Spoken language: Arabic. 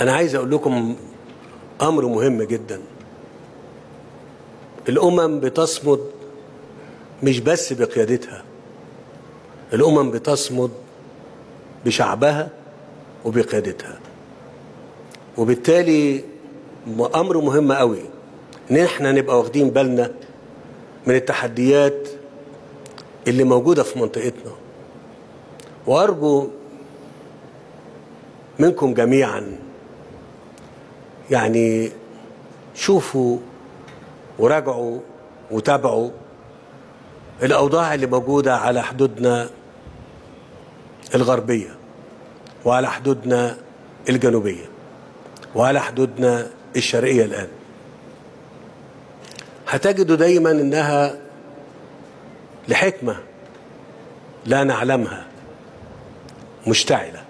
أنا عايز أقول لكم أمر مهم جدا. الأمم بتصمد مش بس بقيادتها، الأمم بتصمد بشعبها وبقيادتها. وبالتالي أمر مهم قوي إن احنا نبقى واخدين بالنا من التحديات اللي موجودة في منطقتنا. وأرجو منكم جميعا يعني شوفوا وراجعوا وتابعوا الأوضاع اللي موجودة على حدودنا الغربية وعلى حدودنا الجنوبية وعلى حدودنا الشرقية الآن. هتجدوا دايما إنها لحكمة لا نعلمها مشتعلة.